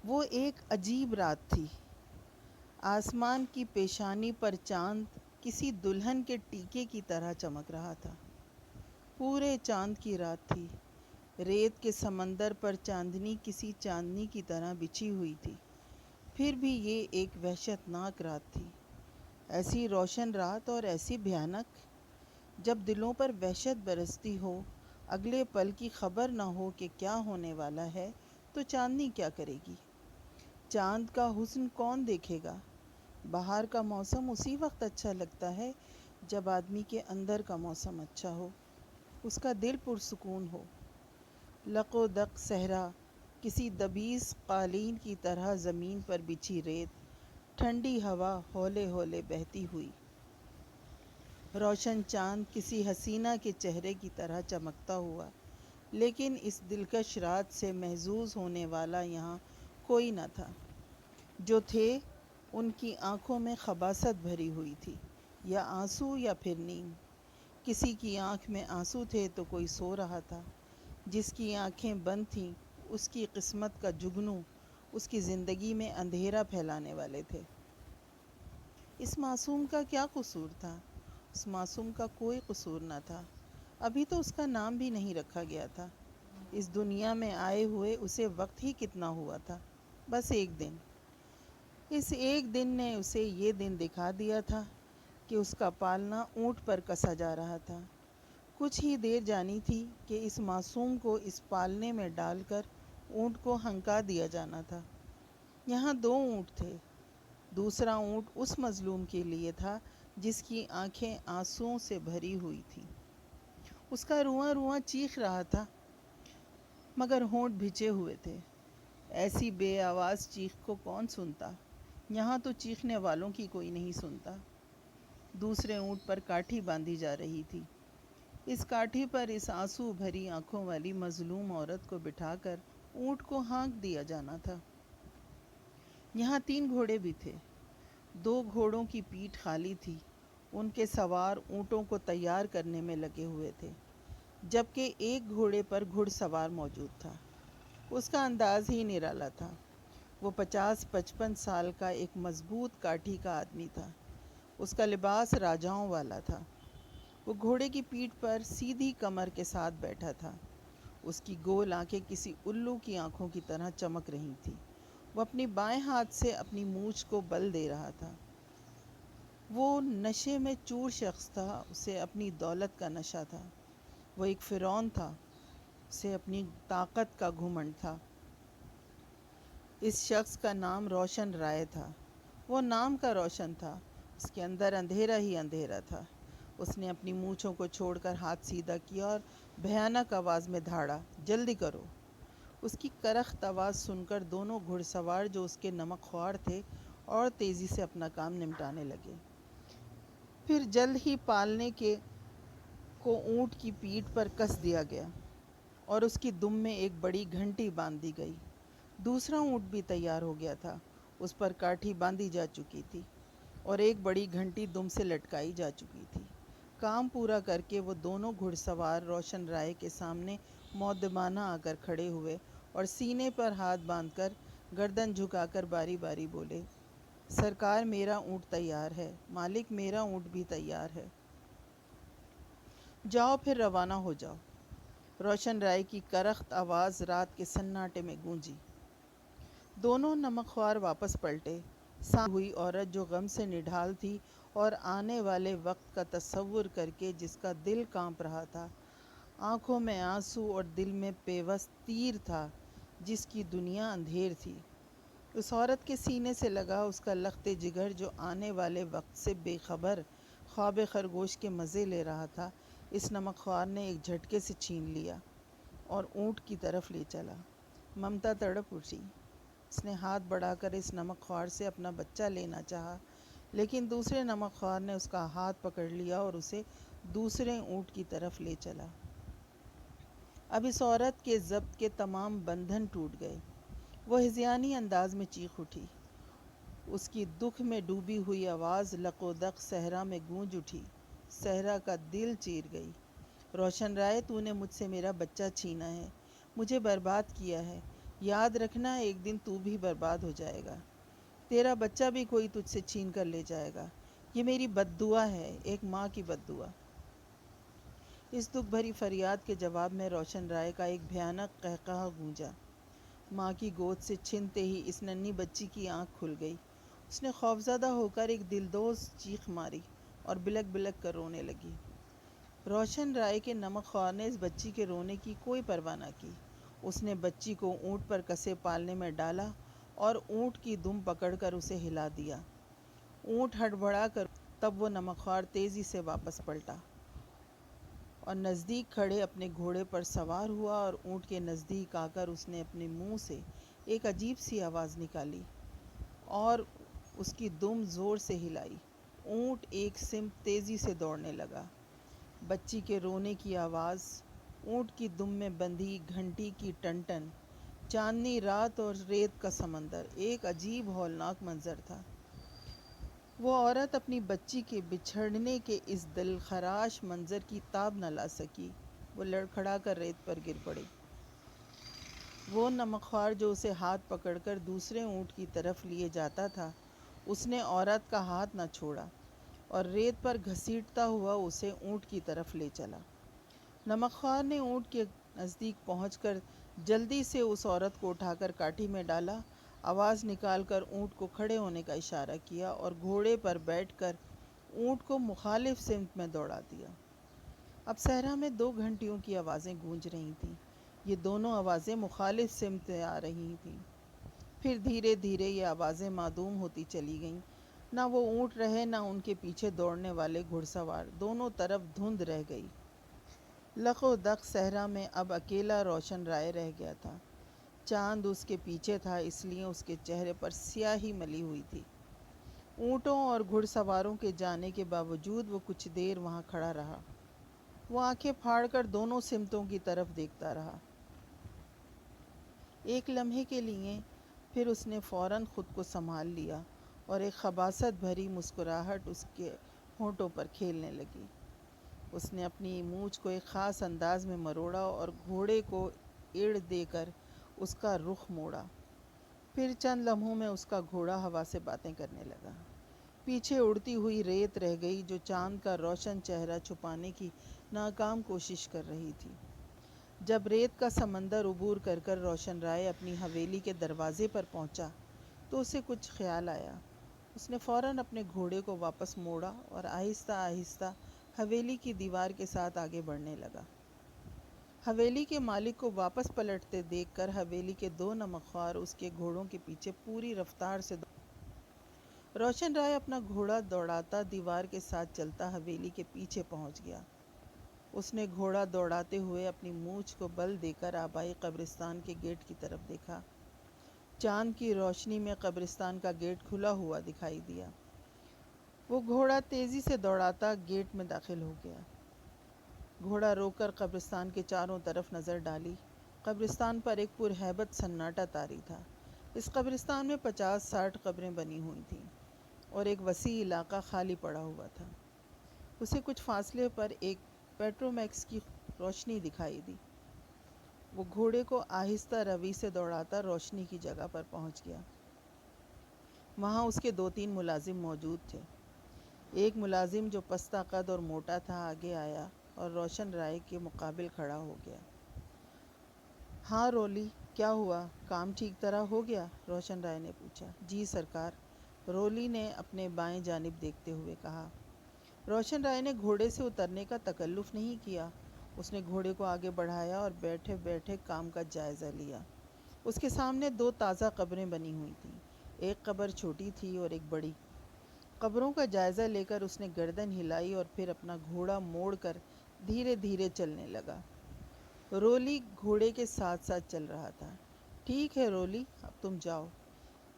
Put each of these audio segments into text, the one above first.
وہ ایک عجیب رات تھی۔ آسمان کی پیشانی پر چاند کسی دلہن کے ٹیکے کی طرح چمک رہا تھا۔ پورے چاند کی رات تھی۔ ریت کے سمندر پر چاندنی کسی چاندنی کی طرح بچھی ہوئی تھی۔ پھر بھی یہ ایک وحشتناک رات تھی۔ ایسی روشن رات اور ایسی بھیانک۔ جب دلوں پر وحشت برستی ہو، اگلے پل کی خبر نہ ہو کہ کیا ہونے والا ہے، تو چاندنی کیا کرے گی؟ چاند کا حسن کون دیکھے گا؟ باہر کا موسم اسی وقت اچھا لگتا ہے جب آدمی کے اندر کا موسم اچھا ہو، اس کا دل پرسکون ہو۔ لق و دق صحرا، کسی دبیس قالین کی طرح زمین پر بچھی ریت، ٹھنڈی ہوا ہولے ہولے بہتی ہوئی۔ روشن چاند کسی حسینہ کے چہرے کی طرح چمکتا ہوا، لیکن اس دلکش رات سے محظوظ ہونے والا یہاں کوئی نہ تھا۔ جو تھے ان کی آنکھوں میں خباثت بھری ہوئی تھی، یا آنسو یا پھر نیند۔ کسی کی آنکھ میں آنسو تھے تو کوئی سو رہا تھا۔ جس کی آنکھیں بند تھیں اس کی قسمت کا جگنو اس کی زندگی میں اندھیرا پھیلانے والے تھے۔ اس معصوم کا کیا قصور تھا؟ اس معصوم کا کوئی قصور نہ تھا۔ ابھی تو اس کا نام بھی نہیں رکھا گیا تھا۔ اس دنیا میں آئے ہوئے اسے وقت ہی کتنا ہوا تھا؟ بس ایک دن۔ اس ایک دن نے اسے یہ دن دکھا دیا تھا کہ اس کا پالنا اونٹ پر کسا جا رہا تھا۔ کچھ ہی دیر جانی تھی کہ اس معصوم کو اس پالنے میں ڈال کر اونٹ کو ہنکا دیا جانا تھا۔ یہاں دو اونٹ تھے۔ دوسرا اونٹ اس مظلوم کے لیے تھا جس کی آنکھیں آنسوؤں سے بھری ہوئی تھیں۔ اس کا رواں رواں چیخ رہا تھا، مگر ہونٹ بھچے ہوئے تھے۔ ایسی بے آواز چیخ کو کون سنتا؟ یہاں تو چیخنے والوں کی کوئی نہیں سنتا۔ دوسرے اونٹ پر کاٹھی باندھی جا رہی تھی۔ اس کاٹھی پر اس آنسو بھری آنکھوں والی مظلوم عورت کو بٹھا کر اونٹ کو ہانک دیا جانا تھا۔ یہاں 3 گھوڑے بھی تھے۔ 2 گھوڑوں کی پیٹھ خالی تھی۔ ان کے سوار اونٹوں کو تیار کرنے میں لگے ہوئے تھے، جبکہ ایک گھوڑے پر گھڑ سوار موجود تھا۔ اس کا انداز ہی نرالا تھا۔ وہ 50-55 سال کا ایک مضبوط کاٹھی کا آدمی تھا۔ اس کا لباس راجاؤں والا تھا۔ وہ گھوڑے کی پیٹھ پر سیدھی کمر کے ساتھ بیٹھا تھا۔ اس کی گول آنکھیں کسی الو کی آنکھوں کی طرح چمک رہی تھیں۔ وہ اپنی بائیں ہاتھ سے اپنی مونچھ کو بل دے رہا تھا۔ وہ نشے میں چور شخص تھا، اسے اپنی دولت کا نشہ تھا۔ وہ ایک فرعون تھا، اسے اپنی طاقت کا گھمنڈ تھا۔ اس شخص کا نام روشن رائے تھا۔ وہ نام کا روشن تھا، اس کے اندر اندھیرا ہی اندھیرا تھا۔ اس نے اپنی مونچھوں کو چھوڑ کر ہاتھ سیدھا کیا اور بھیانک آواز میں دھاڑا، جلدی کرو۔ اس کی کرخت آواز سن کر دونوں گھڑ سوار جو اس کے نمک خوار تھے اور تیزی سے اپنا کام نمٹانے لگے۔ پھر جلد ہی پالنے کو اونٹ کی پیٹھ پر کس دیا گیا اور اس کی دم میں ایک بڑی گھنٹی باندھ دی گئی۔ دوسرا اونٹ بھی تیار ہو گیا تھا۔ اس پر کاٹھی باندھی جا چکی تھی اور ایک بڑی گھنٹی دم سے لٹکائی جا چکی تھی۔ کام پورا کر کے وہ دونوں گھڑ سوار روشن رائے کے سامنے مؤدبانہ آ کر کھڑے ہوئے اور سینے پر ہاتھ باندھ کر گردن جھکا کر باری باری بولے، سرکار میرا اونٹ تیار ہے، مالک میرا اونٹ بھی تیار ہے، جاؤ پھر روانہ ہو جاؤ۔ روشن رائے کی کرخت آواز رات کے سناٹے میں گونجی۔ دونوں نمک خوار واپس پلٹے۔ سامنے ہوئی عورت جو غم سے نڈھال تھی اور آنے والے وقت کا تصور کر کے جس کا دل کانپ رہا تھا، آنکھوں میں آنسو اور دل میں پیوست تیر تھا، جس کی دنیا اندھیر تھی، اس عورت کے سینے سے لگا اس کا لخت جگر جو آنے والے وقت سے بے خبر خواب خرگوش کے مزے لے رہا تھا، اس نمک خوار نے ایک جھٹکے سے چھین لیا اور اونٹ کی طرف لے چلا۔ ممتا تڑپ اٹھی۔ اس نے ہاتھ بڑھا کر اس نمک خوار سے اپنا بچہ لینا چاہا، لیکن دوسرے نمک خوار نے اس کا ہاتھ پکڑ لیا اور اسے دوسرے اونٹ کی طرف لے چلا۔ اب اس عورت کے ضبط کے تمام بندھن ٹوٹ گئے۔ وہ ہذیانی انداز میں چیخ اٹھی۔ اس کی دکھ میں ڈوبی ہوئی آواز لق و دق صحرا میں گونج اٹھی، صحرا کا دل چیر گئی۔ روشن رائے، تو نے مجھ سے میرا بچہ چھینا ہے، مجھے برباد کیا ہے، یاد رکھنا ایک دن تو بھی برباد ہو جائے گا، تیرا بچہ بھی کوئی تجھ سے چھین کر لے جائے گا۔ یہ میری بد دعا ہے، ایک ماں کی بد دعا۔ اس دکھ بھری فریاد کے جواب میں روشن رائے کا ایک بھیانک قہقہہ گونجا۔ ماں کی گود سے چھنتے ہی اس ننھی بچی کی آنکھ کھل گئی۔ اس نے خوفزدہ ہو کر ایک دلدوز چیخ ماری اور بلک بلک کر رونے لگی۔ روشن رائے کے نمک خوار نے اس بچی کے رونے کی کوئی پرواہ نہ کی۔ اس نے بچی کو اونٹ پر کسے پالنے میں ڈالا اور اونٹ کی دم پکڑ کر اسے ہلا دیا۔ اونٹ ہڑبڑا کر تب وہ نمک خوار تیزی سے واپس پلٹا اور نزدیک کھڑے اپنے گھوڑے پر سوار ہوا اور اونٹ کے نزدیک آ کر اس نے اپنے منہ سے ایک عجیب سی آواز نکالی اور اس کی دم زور سے ہلائی۔ اونٹ ایک سمت تیزی سے دوڑنے لگا۔ بچی کے رونے کی آواز، اونٹ کی دم میں بندھی گھنٹی کی ٹن ٹن، چاندنی رات اور ریت کا سمندر، ایک عجیب ہولناک منظر تھا۔ وہ عورت اپنی بچی کے بچھڑنے کے اس دلخراش منظر کی تاب نہ لا سکی۔ وہ لڑکھڑا کر ریت پر گر پڑی۔ وہ نمک خوار جو اسے ہاتھ پکڑ کر دوسرے اونٹ کی طرف لیے جاتا تھا، اس نے عورت کا ہاتھ نہ چھوڑا اور ریت پر گھسیٹتا ہوا اسے اونٹ کی طرف لے چلا۔ نمک خوار نے اونٹ کے نزدیک پہنچ کر جلدی سے اس عورت کو اٹھا کر کاٹھی میں ڈالا، آواز نکال کر اونٹ کو کھڑے ہونے کا اشارہ کیا اور گھوڑے پر بیٹھ کر اونٹ کو مخالف سمت میں دوڑا دیا۔ اب صحرا میں 2 گھنٹیوں کی آوازیں گونج رہی تھیں۔ یہ دونوں آوازیں مخالف سمت سے آ رہی تھیں۔ پھر دھیرے دھیرے یہ آوازیں معدوم ہوتی چلی گئیں۔ نہ وہ اونٹ رہے، نہ ان کے پیچھے دوڑنے والے گھڑ سوار، دونوں طرف دھند رہ گئی۔ لق و دق صحرا میں اب اکیلا روشن رائے رہ گیا تھا۔ چاند اس کے پیچھے تھا، اس لیے اس کے چہرے پر سیاہی ملی ہوئی تھی۔ اونٹوں اور گھڑ سواروں کے جانے کے باوجود وہ کچھ دیر وہاں کھڑا رہا۔ وہ آنکھیں پھاڑ کر دونوں سمتوں کی طرف دیکھتا رہا۔ ایک لمحے کے لیے پھر اس نے فوراً خود کو سنبھال لیا اور ایک خباثت بھری مسکراہٹ اس کے ہونٹوں پر کھیلنے لگی۔ اس نے اپنی مونچھ کو ایک خاص انداز میں مروڑا اور گھوڑے کو ایڑ دے کر اس کا رخ موڑا۔ پھر چند لمحوں میں اس کا گھوڑا ہوا سے باتیں کرنے لگا۔ پیچھے اڑتی ہوئی ریت رہ گئی جو چاند کا روشن چہرہ چھپانے کی ناکام کوشش کر رہی تھی۔ جب ریت کا سمندر عبور کر کر روشن رائے اپنی حویلی کے دروازے پر پہنچا تو اسے کچھ خیال آیا۔ اس نے فوراً اپنے گھوڑے کو واپس موڑا اور آہستہ آہستہ حویلی کی دیوار کے ساتھ آگے بڑھنے لگا۔ حویلی کے مالک کو واپس پلٹتے دیکھ کر حویلی کے 2 نمک خوار اس کے گھوڑوں کے پیچھے پوری رفتار سے روشن رائے اپنا گھوڑا دوڑاتا دیوار کے ساتھ چلتا حویلی کے پیچھے پہنچ گیا۔ اس نے گھوڑا دوڑاتے ہوئے اپنی مونچھ کو بل دے کر آبائی قبرستان کے گیٹ کی طرف دیکھا۔ چاند کی روشنی میں قبرستان کا گیٹ کھلا ہوا دکھائی دیا۔ وہ گھوڑا تیزی سے دوڑاتا گیٹ میں داخل ہو گیا۔ گھوڑا روک کر قبرستان کے چاروں طرف نظر ڈالی۔ قبرستان پر ایک پرہیبت سناٹا طاری تھا۔ اس قبرستان میں 50-60 قبریں بنی ہوئی تھیں اور ایک وسیع علاقہ خالی پڑا ہوا تھا۔ اسے کچھ فاصلے پر ایک پیٹرومیکس کی روشنی دکھائی دی۔ وہ گھوڑے کو آہستہ روی سے دوڑاتا روشنی کی جگہ پر پہنچ گیا۔ وہاں اس کے 2-3 ملازم موجود تھے۔ ایک ملازم جو پستہ قد اور موٹا تھا آگے آیا اور روشن رائے کے مقابل کھڑا ہو گیا۔ ہاں رولی، کیا ہوا؟ کام ٹھیک طرح ہو گیا؟ روشن رائے نے پوچھا۔ جی سرکار، رولی نے اپنے بائیں جانب دیکھتے ہوئے کہا۔ روشن رائے نے گھوڑے سے اترنے کا تکلف نہیں کیا۔ اس نے گھوڑے کو آگے بڑھایا اور بیٹھے بیٹھے کام کا جائزہ لیا۔ اس کے سامنے 2 تازہ قبریں بنی ہوئی تھیں۔ ایک قبر چھوٹی تھی اور ایک بڑی۔ قبروں کا جائزہ لے کر اس نے گردن ہلائی اور پھر اپنا گھوڑا موڑ کر دھیرے دھیرے چلنے لگا۔ رولی گھوڑے کے ساتھ ساتھ چل رہا تھا۔ ٹھیک ہے رولی، اب تم جاؤ۔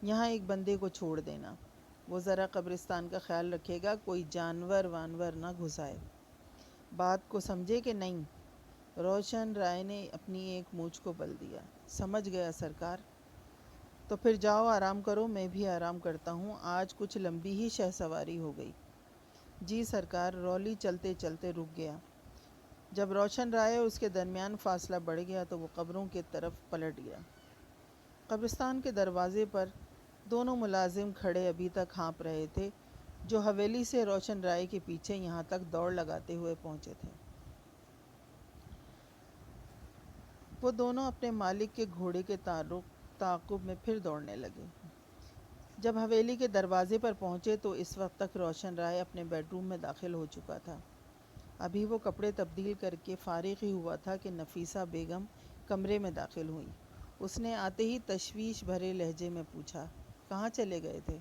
یہاں ایک بندے کو چھوڑ دینا۔ وہ ذرا قبرستان کا خیال رکھے گا، کوئی جانور وانور نہ گھس آئے۔ بات کو سمجھے کہ نہیں؟ روشن رائے نے اپنی ایک مونچھ کو بل دیا۔ سمجھ گیا سرکار۔ تو پھر جاؤ آرام کرو، میں بھی آرام کرتا ہوں، آج کچھ لمبی ہی شہ سواری ہو گئی۔ جی سرکار۔ رولی چلتے چلتے رک گیا۔ جب روشن رائے اور اس کے درمیان فاصلہ بڑھ گیا تو وہ قبروں کی طرف پلٹ گیا۔ قبرستان کے دروازے پر دونوں ملازم کھڑے ابھی تک ہانپ رہے تھے جو حویلی سے روشن رائے کے پیچھے یہاں تک دوڑ لگاتے ہوئے پہنچے تھے۔ وہ دونوں اپنے مالک کے گھوڑے کے تعاقب میں پھر دوڑنے لگے۔ جب حویلی کے دروازے پر پہنچے تو اس وقت تک روشن رائے اپنے بیڈ روم میں داخل ہو چکا تھا۔ ابھی وہ کپڑے تبدیل کر کے فارغ ہی ہوا تھا کہ نفیسہ بیگم کمرے میں داخل ہوئی۔ اس نے آتے ہی تشویش بھرے لہجے میں پوچھا، کہاں چلے گئے تھے؟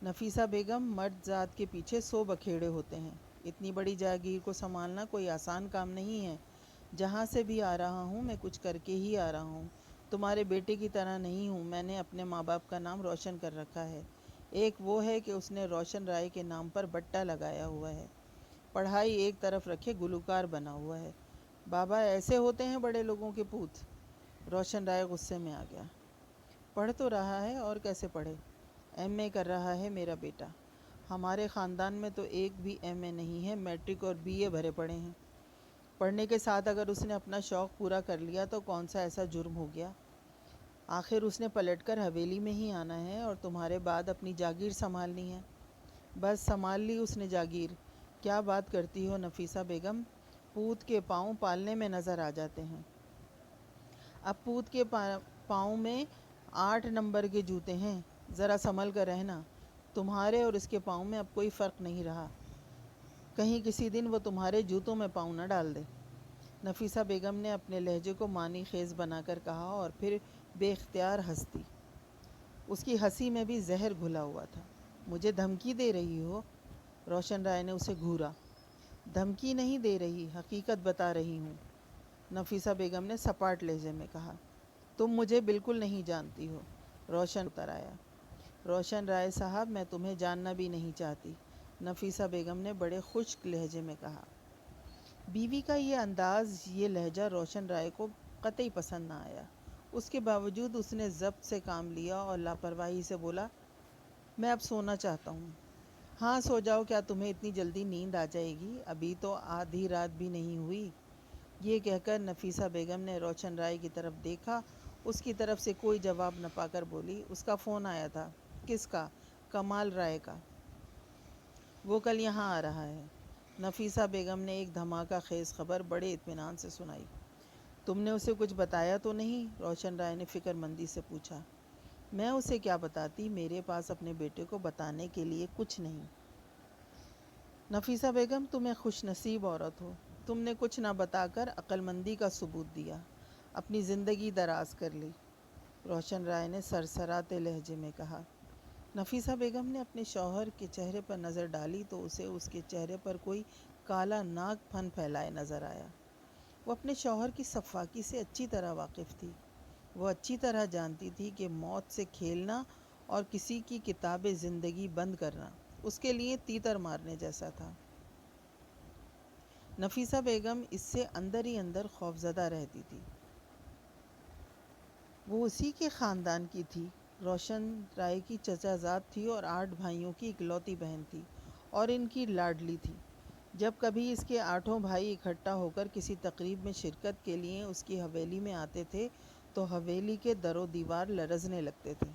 نفیسہ بیگم، مرد ذات کے پیچھے 100 بکھیڑے ہوتے ہیں۔ اتنی بڑی جاگیر کو سنبھالنا کوئی آسان کام نہیں ہے۔ جہاں سے بھی آ رہا ہوں میں کچھ کر کے ہی آ رہا ہوں۔ تمہارے بیٹے کی طرح نہیں ہوں۔ میں نے اپنے ماں باپ کا نام روشن کر رکھا ہے۔ ایک وہ ہے کہ اس نے روشن رائے کے نام پر بٹا لگایا ہوا ہے، پڑھائی ایک طرف رکھے گلوکار بنا ہوا ہے۔ بابا، ایسے ہوتے ہیں بڑے لوگوں کے پوت؟ روشن رائے غصے میں آ گیا۔ پڑھ تو رہا ہے، اور کیسے پڑھے؟ ایم اے کر رہا ہے میرا بیٹا۔ ہمارے خاندان میں تو ایک بھی ایم اے نہیں ہے، میٹرک اور بی اے بھرے پڑے ہیں۔ پڑھنے کے ساتھ اگر اس نے اپنا شوق پورا کر لیا تو کون سا ایسا جرم ہو گیا؟ آخر اس نے پلٹ کر حویلی میں ہی آنا ہے اور تمہارے بعد اپنی جاگیر سنبھالنی ہے۔ بس سنبھال لی اس نے جاگیر۔ کیا بات کرتی ہو نفیسہ بیگم؟ پوت کے پاؤں پالنے میں نظر آ جاتے ہیں۔ اب پوت کے پاؤں میں 8 نمبر کے جوتے ہیں، ذرا سنبھل کر رہنا۔ تمہارے اور اس کے پاؤں میں اب کوئی فرق نہیں رہا، کہیں کسی دن وہ تمہارے جوتوں میں پاؤں نہ ڈال دے۔ نفیسہ بیگم نے اپنے لہجے کو معنی خیز بنا کر کہا اور پھر بے اختیار ہنس دی۔ اس کی ہنسی میں بھی زہر گھلا ہوا تھا۔ مجھے دھمکی دے رہی ہو؟ روشن رائے نے اسے گھورا۔ دھمکی نہیں دے رہی، حقیقت بتا رہی ہوں، نفیسہ بیگم نے سپاٹ لہجے میں کہا۔ تم مجھے بالکل نہیں جانتی ہو، روشن اتر آیا۔ روشن رائے صاحب، میں تمہیں جاننا بھی نہیں چاہتی، نفیسہ بیگم نے بڑے خشک لہجے میں کہا۔ بیوی کا یہ انداز، یہ لہجہ روشن رائے کو قطعی پسند نہ آیا۔ اس کے باوجود اس نے ضبط سے کام لیا اور لاپرواہی سے بولا، میں اب سونا چاہتا ہوں۔ ہاں سو جاؤ، کیا تمہیں اتنی جلدی نیند آ جائے گی؟ ابھی تو آدھی رات بھی نہیں ہوئی۔ یہ کہہ کر نفیسہ بیگم نے روشن رائے کی طرف دیکھا۔ اس کی طرف سے کوئی جواب نہ پا کر بولی، اس کا فون آیا تھا۔ کس کا؟ کمال رائے کا۔ وہ کل یہاں آ رہا ہے۔ نفیسہ بیگم نے ایک دھماکہ خیز خبر بڑے اطمینان سے سنائی۔ تم نے اسے کچھ بتایا تو نہیں؟ روشن رائے نے فکر مندی سے پوچھا۔ میں اسے کیا بتاتی، میرے پاس اپنے بیٹے کو بتانے کے لیے کچھ نہیں۔ نفیسہ بیگم، تم ایک خوش نصیب عورت ہو، تم نے کچھ نہ بتا کر عقل مندی کا ثبوت دیا، اپنی زندگی دراز کر لی، روشن رائے نے سرسراتے لہجے میں کہا۔ نفیسہ بیگم نے اپنے شوہر کے چہرے پر نظر ڈالی تو اسے اس کے چہرے پر کوئی کالا ناگ پھن پھیلائے نظر آیا۔ وہ اپنے شوہر کی صفاکی سے اچھی طرح واقف تھی۔ وہ اچھی طرح جانتی تھی کہ موت سے کھیلنا اور کسی کی کتاب زندگی بند کرنا اس کے لیے تیتر مارنے جیسا تھا۔ نفیسہ بیگم اس سے اندر ہی اندر خوفزدہ رہتی تھی۔ وہ اسی کے خاندان کی تھی، روشن رائے کی چچا زاد تھی اور 8 بھائیوں کی اکلوتی بہن تھی اور ان کی لاڈلی تھی۔ جب کبھی اس کے 8 بھائی اکٹھا ہو کر کسی تقریب میں شرکت کے لیے اس کی حویلی میں آتے تھے تو حویلی کے در و دیوار لرزنے لگتے تھے۔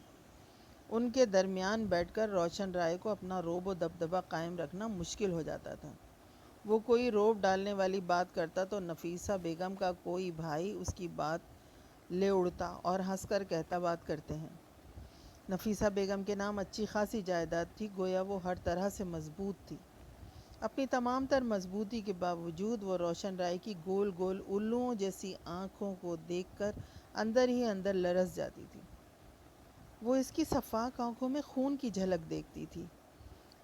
ان کے درمیان بیٹھ کر روشن رائے کو اپنا رعب و دبدبہ قائم رکھنا مشکل ہو جاتا تھا۔ وہ کوئی رعب ڈالنے والی بات کرتا تو نفیسہ بیگم کا کوئی بھائی اس کی بات لے اڑتا اور ہنس کر کہتا، بات کرتے ہیں۔ نفیسہ بیگم کے نام اچھی خاصی جائیداد تھی، گویا وہ ہر طرح سے مضبوط تھی۔ اپنی تمام تر مضبوطی کے باوجود وہ روشن رائے کی گول گول الوؤں جیسی آنکھوں کو دیکھ کر اندر ہی اندر لرز جاتی تھی۔ وہ اس کی صفاک آنکھوں میں خون کی جھلک دیکھتی تھی۔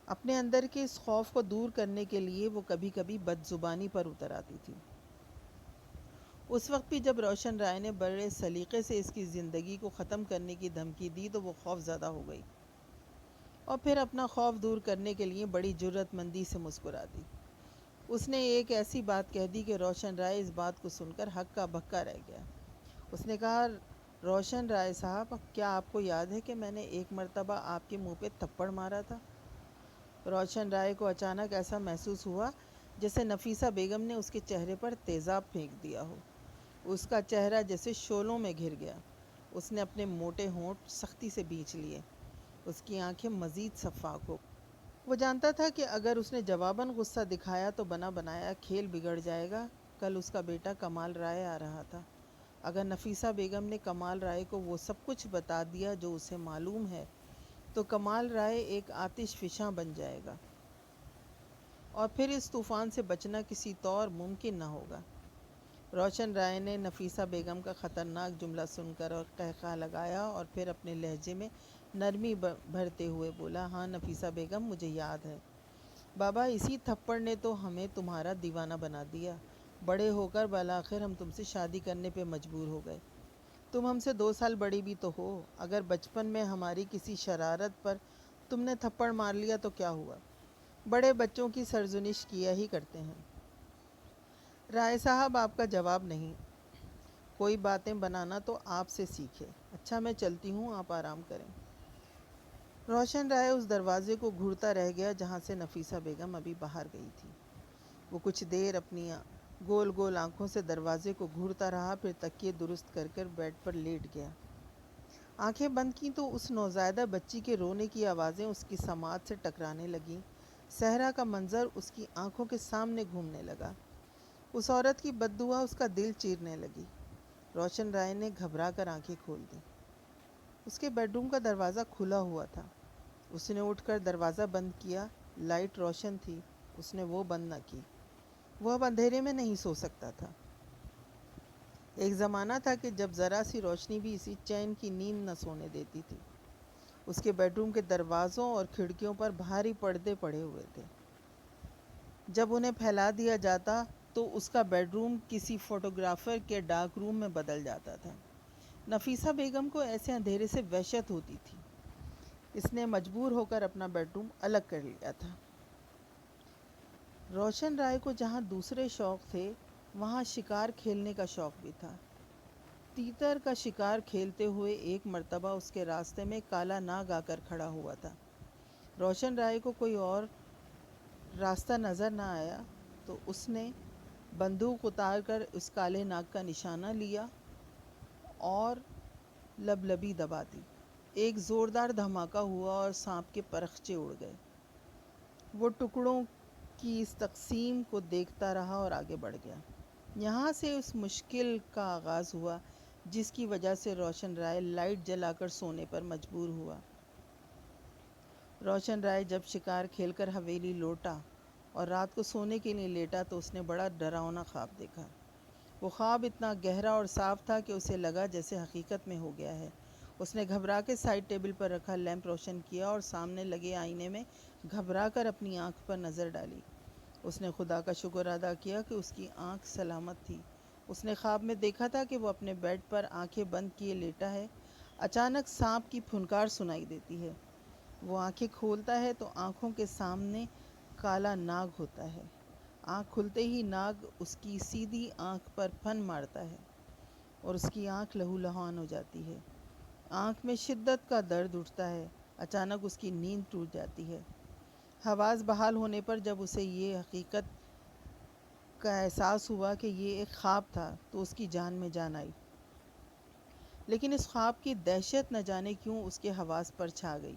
اپنے اندر کے اس خوف کو دور کرنے کے لیے وہ کبھی کبھی بد زبانی پر اتر آتی تھی۔ اس وقت بھی جب روشن رائے نے بڑے سلیقے سے اس کی زندگی کو ختم کرنے کی دھمکی دی تو وہ خوف زدہ ہو گئی اور پھر اپنا خوف دور کرنے کے لیے بڑی جرأت مندی سے مسکرا دی۔ اس نے ایک ایسی بات کہہ دی کہ روشن رائے اس بات کو سن کر ہکا بکا رہ گیا۔ اس نے کہا، روشن رائے صاحب، کیا آپ کو یاد ہے کہ میں نے ایک مرتبہ آپ کے منہ پہ تھپڑ مارا تھا؟ روشن رائے کو اچانک ایسا محسوس ہوا جیسے نفیسہ بیگم نے اس کے چہرے پر تیزاب پھینک دیا ہو۔ اس کا چہرہ جیسے شعلوں میں گھر گیا۔ اس نے اپنے موٹے ہونٹ سختی سے بھینچ لیے۔ اس کی آنکھیں مزید صفاق ہو۔ وہ جانتا تھا کہ اگر اس نے جواباً غصہ دکھایا تو بنا بنایا کھیل بگڑ جائے گا۔ کل اس کا بیٹا کمال رائے آ رہا تھا۔ اگر نفیسہ بیگم نے کمال رائے کو وہ سب کچھ بتا دیا جو اسے معلوم ہے تو کمال رائے ایک آتش فشاں بن جائے گا اور پھر اس طوفان سے بچنا کسی طور ممکن نہ ہوگا۔ روشن رائے نے نفیسہ بیگم کا خطرناک جملہ سن کر اور قہقہہ لگایا اور پھر اپنے لہجے میں نرمی بھرتے ہوئے بولا، ہاں نفیسہ بیگم، مجھے یاد ہے۔ بابا، اسی تھپڑ نے تو ہمیں تمہارا دیوانہ بنا دیا۔ بڑے ہو کر بالآخر ہم تم سے شادی کرنے پہ مجبور ہو گئے۔ تم ہم سے 2 سال بڑی بھی تو ہو۔ اگر بچپن میں ہماری کسی شرارت پر تم نے تھپڑ مار لیا تو کیا ہوا؟ بڑے بچوں کی سرزنش کیا ہی کرتے ہیں۔ رائے صاحب، آپ کا جواب نہیں۔ کوئی باتیں بنانا تو آپ سے سیکھے۔ اچھا، میں چلتی ہوں، آپ آرام کریں۔ روشن رائے اس دروازے کو گھورتا رہ گیا جہاں سے نفیسہ بیگم ابھی باہر گئی تھی۔ وہ کچھ دیر اپنی گول گول آنکھوں سے دروازے کو گھورتا رہا، پھر تکیے درست کر کر بیڈ پر لیٹ گیا۔ آنکھیں بند کی تو اس نوزائیدہ بچی کے رونے کی آوازیں اس کی سماعت سے ٹکرانے لگیں۔ صحرا کا منظر اس کی آنکھوں کے سامنے گھومنے لگا۔ اس عورت کی بددعا اس کا دل چیرنے لگی۔ روشن رائے نے گھبرا کر آنکھیں کھول دیں۔ اس کے بیڈ روم کا دروازہ کھلا ہوا تھا۔ اس نے اٹھ کر دروازہ بند کیا۔ لائٹ روشن تھی، اس نے وہ بند نہ کی۔ وہ اب اندھیرے میں نہیں سو سکتا تھا۔ ایک زمانہ تھا کہ جب ذرا سی روشنی بھی اسی چین کی نیند نہ سونے دیتی تھی۔ اس کے بیڈ روم کے دروازوں اور کھڑکیوں پر بھاری پردے پڑے ہوئے تھے۔ جب انہیں پھیلا دیا جاتا تو اس کا بیڈ روم کسی فوٹوگرافر کے ڈارک روم میں بدل جاتا تھا۔ نفیسہ بیگم کو ایسے اندھیرے سے وحشت ہوتی تھی۔ اس نے مجبور ہو کر اپنا بیڈ روم الگ کر لیا تھا۔ روشن رائے کو جہاں دوسرے شوق تھے وہاں شکار کھیلنے کا شوق بھی تھا۔ تیتر کا شکار کھیلتے ہوئے ایک مرتبہ اس کے راستے میں کالا ناگ آ کر کھڑا ہوا تھا۔ روشن رائے کو کوئی اور راستہ نظر نہ آیا تو اس نے بندوق اتار کر اس کالے ناگ کا نشانہ لیا اور لبلبی دبا دی۔ ایک زوردار دھماکہ ہوا اور سانپ کے پرخچے اڑ گئے۔ وہ ٹکڑوں کی اس تقسیم کو دیکھتا رہا اور آگے بڑھ گیا۔ یہاں سے اس مشکل کا آغاز ہوا جس کی وجہ سے روشن رائے لائٹ جلا کر سونے پر مجبور ہوا۔ روشن رائے جب شکار کھیل کر حویلی لوٹا اور رات کو سونے کے لیے لیٹا تو اس نے بڑا ڈراؤنا خواب دیکھا۔ وہ خواب اتنا گہرا اور صاف تھا کہ اسے لگا جیسے حقیقت میں ہو گیا ہے۔ اس نے گھبرا کے سائڈ ٹیبل پر رکھا لیمپ روشن کیا اور سامنے لگے آئینے میں گھبرا کر اپنی آنکھ پر نظر ڈالی۔ اس نے خدا کا شکر ادا کیا کہ اس کی آنکھ سلامت تھی۔ اس نے خواب میں دیکھا تھا کہ وہ اپنے بیڈ پر آنکھیں بند کیے لیٹا ہے۔ اچانک سانپ کی پھنکار سنائی دیتی ہے۔ وہ آنکھیں کھولتا ہے تو آنکھوں کے سامنے کالا ناگ ہوتا ہے۔ آنکھ کھلتے ہی ناگ اس کی سیدھی آنکھ پر پھن مارتا ہے اور اس کی آنکھ لہو لہان ہو جاتی ہے۔ آنکھ میں شدت کا درد اٹھتا ہے۔ اچانک اس کی نیند ٹوٹ جاتی ہے۔ حواس بحال ہونے پر جب اسے یہ حقیقت کا احساس ہوا کہ یہ ایک خواب تھا تو اس کی جان میں جان آئی۔ لیکن اس خواب کی دہشت نہ جانے کیوں اس کے حواس پر چھا گئی۔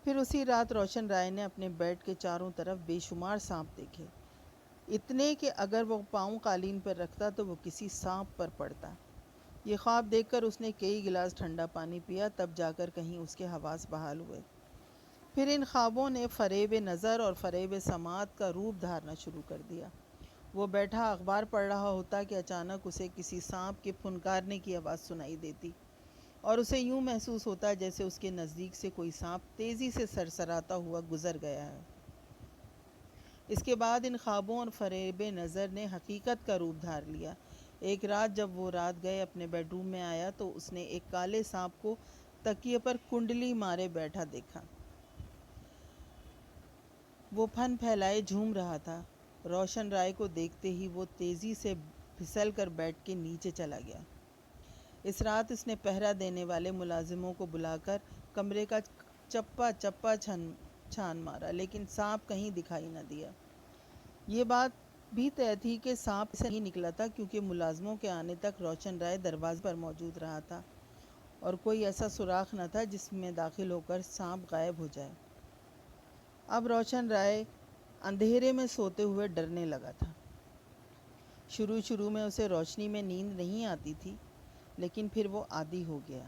پھر اسی رات روشن رائے نے اپنے بیڈ کے چاروں طرف بے شمار سانپ دیکھے، اتنے کہ اگر وہ پاؤں قالین پر رکھتا تو وہ کسی سانپ پر پڑتا۔ یہ خواب دیکھ کر اس نے کئی گلاس ٹھنڈا پانی پیا، تب جا کر کہیں اس کے حواس بحال ہوئے۔ پھر ان خوابوں نے فریب نظر اور فریب سماعت کا روپ دھارنا شروع کر دیا۔ وہ بیٹھا اخبار پڑھ رہا ہوتا کہ اچانک اسے کسی سانپ کے پھنکارنے کی آواز سنائی دیتی اور اسے یوں محسوس ہوتا جیسے اس کے نزدیک سے کوئی سانپ تیزی سے سرسراتا ہوا گزر گیا ہے۔ اس کے بعد ان خوابوں اور فریب نظر نے حقیقت کا روپ دھار لیا۔ ایک رات جب وہ رات گئے اپنے بیڈ روم میں آیا تو اس نے ایک کالے سانپ کو تکیے پر کنڈلی مارے بیٹھا دیکھا۔ وہ پھن پھیلائے جھوم رہا تھا۔ روشن رائے کو دیکھتے ہی وہ تیزی سے پھسل کر بیڈ کے نیچے چلا گیا۔ اس رات اس نے پہرا دینے والے ملازموں کو بلا کر کمرے کا چپا چپا چھان مارا، لیکن سانپ کہیں دکھائی نہ دیا۔ یہ بات بھی طے تھی کہ سانپ سے نہیں نکلا تھا کیونکہ ملازموں کے آنے تک روشن رائے دروازے پر موجود رہا تھا اور کوئی ایسا سوراخ نہ تھا جس میں داخل ہو کر سانپ غائب ہو جائے۔ اب روشن رائے اندھیرے میں سوتے ہوئے ڈرنے لگا تھا۔ شروع میں اسے روشنی میں نیند نہیں آتی تھی، لیکن پھر وہ عادی ہو گیا۔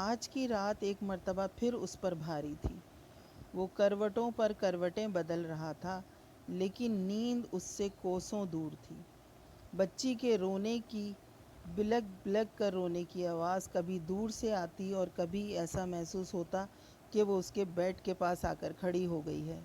آج کی رات ایک مرتبہ پھر اس پر بھاری تھی۔ وہ کروٹوں پر کروٹیں بدل رہا تھا، لیکن نیند اس سے کوسوں دور تھی۔ بچی کے رونے کی، بلک بلک کر رونے کی آواز کبھی دور سے آتی اور کبھی ایسا محسوس ہوتا کہ وہ اس کے بیڈ کے پاس آ کر کھڑی ہو گئی ہے۔